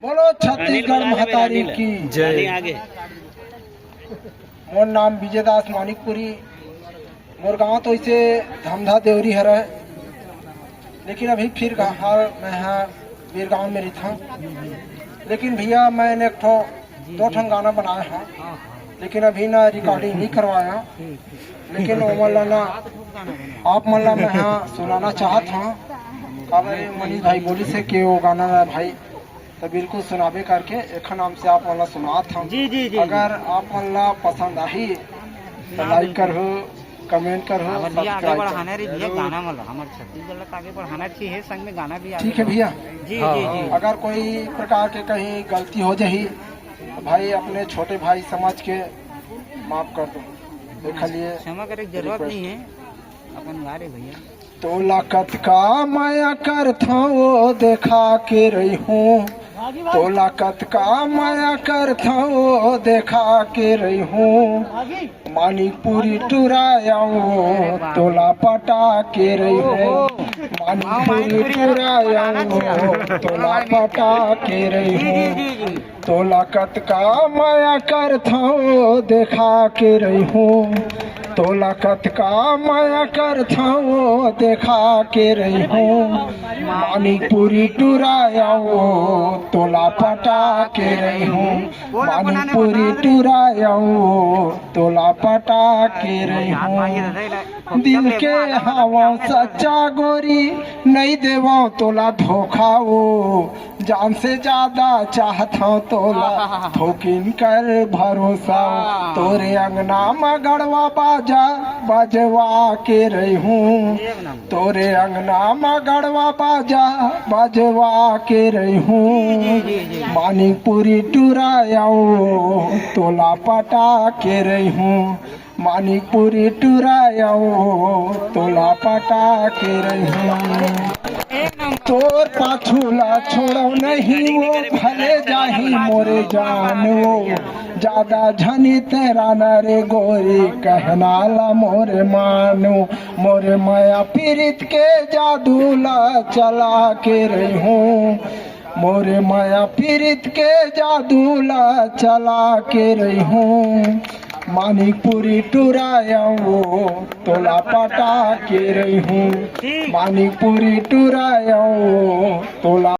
बोलो छत्तीसगढ़ महतारी की जय। मोर नाम विजय दास मानिकपुरी। मोर गाँव तो इसे धमधा देवरी हर है, लेकिन अभी फिर हाल मैं यहाँ वीर गाँव में रहता हूँ। लेकिन भैया मैंने एक दो ठन गाना बनाया है, लेकिन अभी ना रिकॉर्डिंग नहीं करवाया। लेकिन वो मतलब ना आप मतलब मैं यहाँ सुनाना चाहता हूँ। मनीष भाई बोली से कि वो गाना ना भाई तो बिल्कुल सुनाबे करके एक नाम से आप वाला सुना था। जी। अगर आप वाला पसंद आई तो लाइक करो, कमेंट करो, आगे बढ़ाना रे भैया गाना वाला हमारे छत्तीसगढ़ का आगे बढ़ाना चाहिए, संग में गाना भी ठीक है भैया। जी। अगर कोई प्रकार के कहीं गलती हो जाही तो भाई अपने छोटे भाई समझ के माफ कर दो। देख लिए क्षमा करे जरूरत नहीं है, अपन गा रहे भैया। तो लाकत का माया कर था वो देखा के रही हूँ, तो लाकत का माया कर था वो देखा के रही हूँ। मानिकपुरी टुरायाऊँ तोला पटा के रही हूँ, मानिकपुरी टुरायाऊँ तोला पटा के रही हूँ। तो लाकत का माया कर था वो देखा के रही हूँ, तो लाकत का माया कर था वो देखा के रही हूँ। मानिकपुरी टुरायाऊँ तोला पटा के रही हूँ, मानिकपुरी टुरायाऊँ तोला पटा के रही हूँ। दिल के हवा सच्चा गोरी नहीं देवा तोला धोखा वो, जान से ज्यादा चाहता हूँ तोला ठोकिन कर भरोसा। तोरे अंगना में गड़वा बाजा बजवा के रही हूँ, तोरे अंगना में गड़वा बाजा बजवा के रही हूँ। मानिकपुरी टुरायाऊँ तोला पटा के रही हूँ, मानिकपुरी टुरायाऊँ तोला पटा के रही हूँ। तोर पाछूला छोड़ो नहीं वो भले जाही मोरे जान वो, ज्यादा झनी तेरा नरे गोरी कहना ला मोरे मानो। मोरे माया पीरित के जादू ला चला के रही हूँ, मोरे माया पीरित के जादू ला चला के रही हूँ। मानिकपुरी टुरायाऊँ तोला पटा के रही हूँ, मानिकपुरी टुरायाऊँ तोला